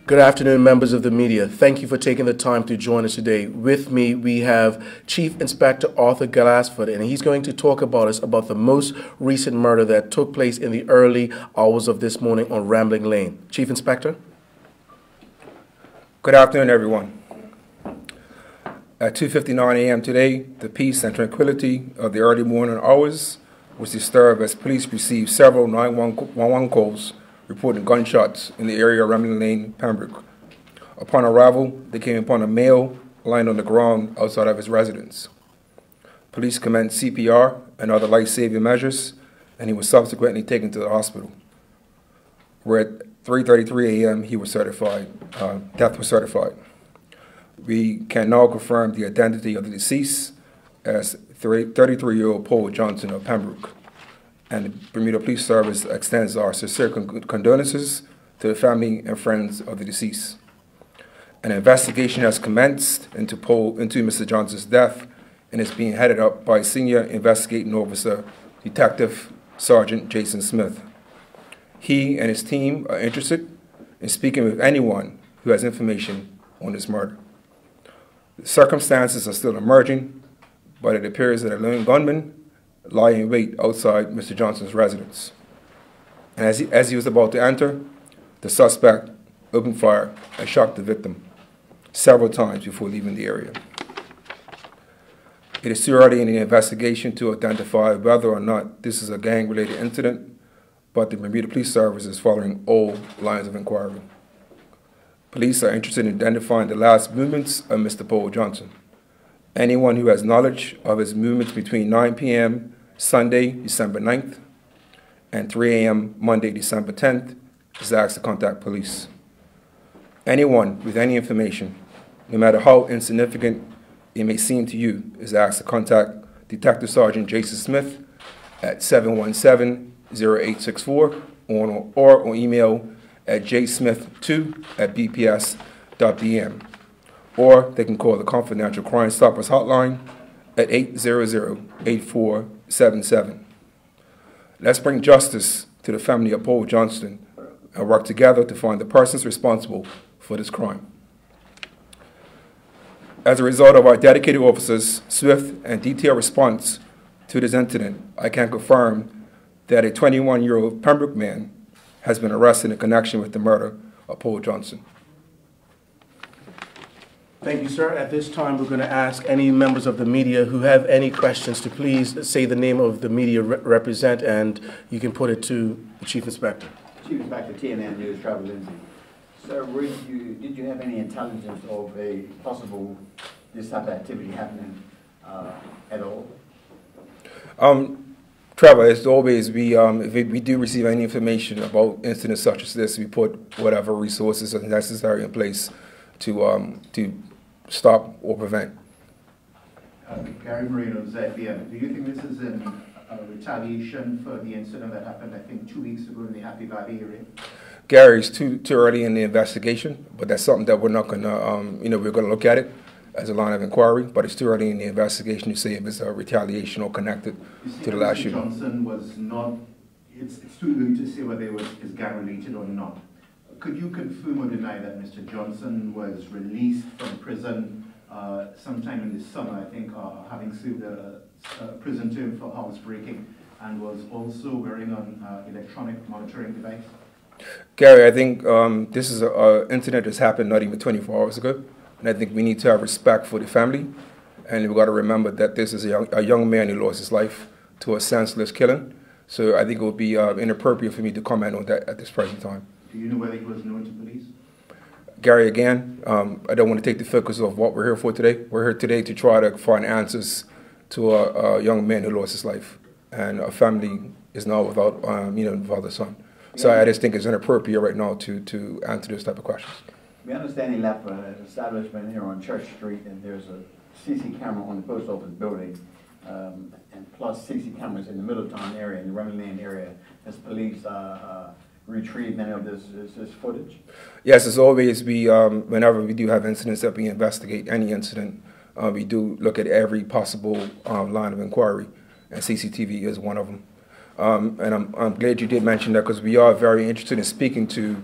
Good afternoon, members of the media. Thank you for taking the time to join us today. With me, we have Chief Inspector Arthur Glassford, and he's going to talk about the most recent murder that took place in the early hours of this morning on Rambling Lane. Chief Inspector? Good afternoon, everyone. At 2:59 a.m. today, the peace and tranquility of the early morning hours was disturbed as police received several 911 calls reporting gunshots in the area of Rambling Lane, Pembroke. Upon arrival, they came upon a male lying on the ground outside of his residence. Police commenced CPR and other life-saving measures, and he was subsequently taken to the hospital, where at 3:33 a.m. he was certified. Death was certified. We can now confirm the identity of the deceased as 33-year-old Paul Johnson of Pembroke. And the Bermuda Police Service extends our sincere condolences to the family and friends of the deceased. An investigation has commenced into Mr. Johnson's death and is being headed up by Senior Investigating Officer, Detective Sergeant Jason Smith. He and his team are interested in speaking with anyone who has information on this murder. The circumstances are still emerging, but it appears that a lone gunman lie in wait outside Mr. Johnson's residence. And as he was about to enter, the suspect opened fire and shot the victim several times before leaving the area. It is too early in the investigation to identify whether or not this is a gang-related incident, but the Bermuda Police Service is following all lines of inquiry. Police are interested in identifying the last movements of Mr. Paul Johnson. Anyone who has knowledge of his movements between 9 p.m. Sunday, December 9th, and 3 a.m. Monday, December 10th, is asked to contact police. Anyone with any information, no matter how insignificant it may seem to you, is asked to contact Detective Sergeant Jason Smith at 717-0864 or on email at jsmith2@bps.bm. Or they can call the Confidential Crime Stoppers Hotline at 800-8477. Let's bring justice to the family of Paul Johnson and work together to find the persons responsible for this crime. As a result of our dedicated officers' swift and detailed response to this incident, I can confirm that a 21-year-old Pembroke man has been arrested in connection with the murder of Paul Johnson. Thank you, sir. At this time, we're going to ask any members of the media who have any questions to please say the name of the media represent, and you can put it to the Chief Inspector. Chief Inspector, TNN News, Trevor Lindsay. Sir, did you have any intelligence of a possible this type of activity happening at all? Trevor, as always, if we do receive any information about incidents such as this, we put whatever resources are necessary in place to stop or prevent. Gary Moreno, ZBM. Do you think this is a retaliation for the incident that happened, I think, 2 weeks ago in the Happy Valley area? Gary, it's too early in the investigation, but that's something that we're not going to, we're going to look at it as a line of inquiry, but it's too early in the investigation to say if it's a retaliation or connected to the last shooting. Johnson was not, it's too early to say whether it was gang related or not. Could you confirm or deny that Mr. Johnson was released from prison sometime in the summer, I think, having served a prison term for housebreaking, and was also wearing an electronic monitoring device? Gary, I think this is an incident that's happened not even 24 hours ago, and I think we need to have respect for the family, and we've got to remember that this is a young man who lost his life to a senseless killing, so I think it would be inappropriate for me to comment on that at this present time. Do you know whether he was known to police? Gary, again, I don't want to take the focus of what we're here for today. We're here today to try to find answers to a young man who lost his life, and a family is now without, without a son. So I just think it's inappropriate right now to answer this type of questions. We understand he left an establishment here on Church Street, and there's a CC camera on the post office building, and plus CC cameras in the Middletown area, in the Rambling Lane area. Has police retrieved any of this footage? Yes, as always, whenever we do have incidents that we investigate, any incident, we do look at every possible line of inquiry, and CCTV is one of them. And I'm glad you did mention that, because we are very interested in speaking to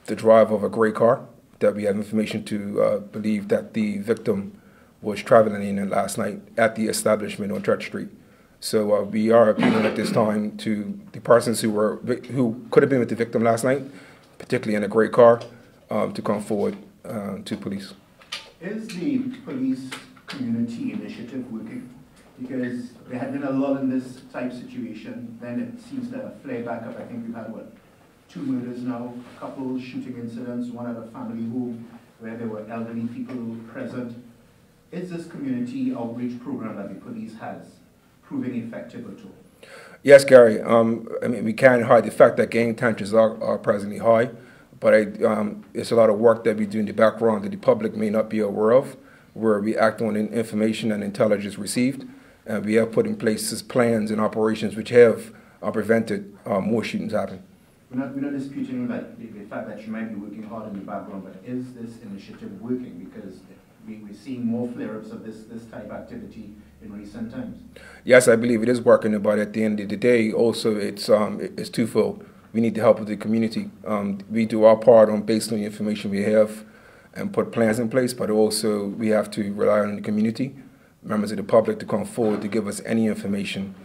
the driver of a gray car that we have information to believe that the victim was traveling in last night at the establishment on Church Street. So we are appealing at this time to the persons who could have been with the victim last night, particularly in a gray car, to come forward to police. Is the police community initiative working? Because there had been a lull in this type situation, then it seems to have flared back up. I think we've had, what, 2 murders now, a couple shooting incidents, one at a family home where there were elderly people present. Is this community outreach program that the police has proving effective at all? Yes, Gary. I mean, we can't hide the fact that gang tensions are presently high, but it's a lot of work that we do in the background that the public may not be aware of, where we act on information and intelligence received, and we have put in place plans and operations which have prevented more shootings happening. We're not disputing that the fact that you might be working hard in the background, but is this initiative working? Because we're seeing more flare-ups of this type of activity in recent times. Yes, I believe it is working, but at the end of the day, also it's twofold. We need the help of the community. We do our part based on the information we have and put plans in place, but also we have to rely on the community, members of the public, to come forward to give us any information,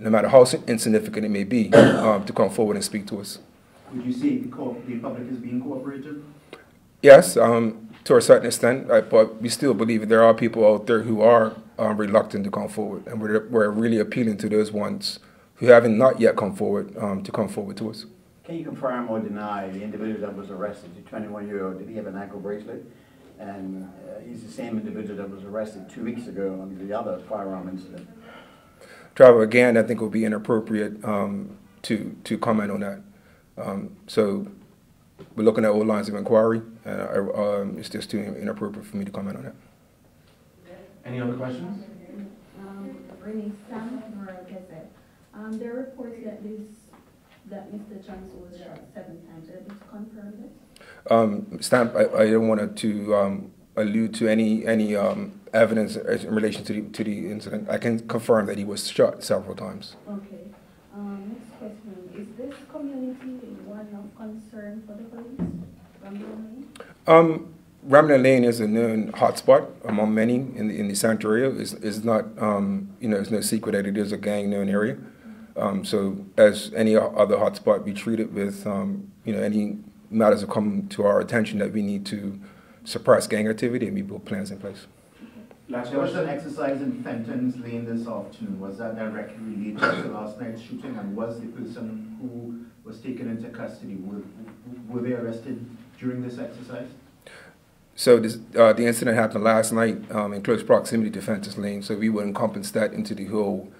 no matter how insignificant it may be, to come forward and speak to us. Would you say the public is being cooperative? Yes, to a certain extent, but we still believe there are people out there who are reluctant to come forward, and we're really appealing to those ones who haven't not yet come forward to come forward to us. Can you confirm or deny the individual that was arrested, the 21-year-old, did he have an ankle bracelet? And he's the same individual that was arrested 2 weeks ago on the other firearm incident. Trevor, again, I think it would be inappropriate to comment on that. So we're looking at all lines of inquiry. It's just too inappropriate for me to comment on that. Any other questions? There are reports that Mr. Johnson was shot 7 times. Are you confirm this? Stamp, I don't want to allude to any evidence in relation to the incident. I can confirm that he was shot several times. Okay. Next question. Is this community one of concern for the police? Bermuda Lane is a known hotspot among many in the Santa area. It's not, it's no secret that it is a gang-known area. So as any other hotspot, we treat it with, any matters that come to our attention that we need to suppress gang activity, and we put plans in place. There was an exercise in Fenton's Lane this afternoon. Was that directly related to last night's shooting? And was the person who was taken into custody, were they arrested during this exercise? So the incident happened last night in close proximity to Fenton's Lane, so we would encompass that into the whole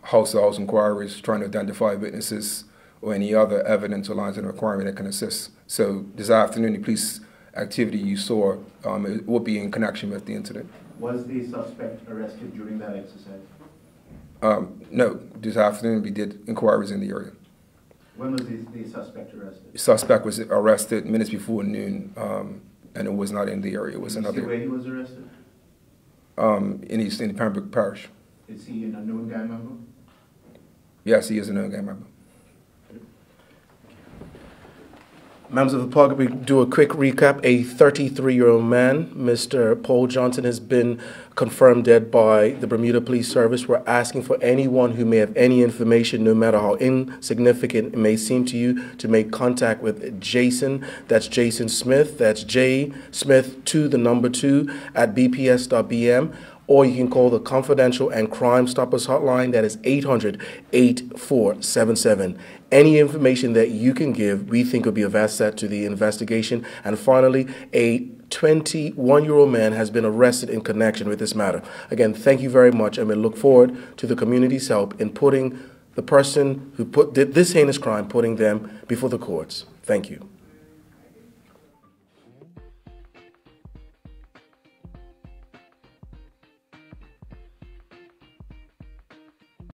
house-to-house inquiries, trying to identify witnesses or any other evidence or lines of inquiry that can assist. So this afternoon, the police activity you saw it would be in connection with the incident. Was the suspect arrested during that exercise? No. This afternoon, we did inquiries in the area. When was the suspect arrested? The suspect was arrested minutes before noon, and it was not in the area. It was another. Where he was arrested? In Pembroke Parish. Is he a known gang member? Yes, he is a known gang member. Members of the public, we do a quick recap. A 33-year-old man, Mr. Paul Johnson, has been confirmed dead by the Bermuda Police Service. We're asking for anyone who may have any information, no matter how insignificant it may seem to you, to make contact with Jason. That's Jason Smith. That's J Smith 2, the number 2, at bps.bm. Or you can call the Confidential and Crime Stoppers hotline. That is 800-8477. Any information that you can give, we think will be of asset to the investigation. And finally, a 21-year-old man has been arrested in connection with this matter. Again, thank you very much, and we look forward to the community's help in putting the person who did this heinous crime, putting them before the courts. Thank you.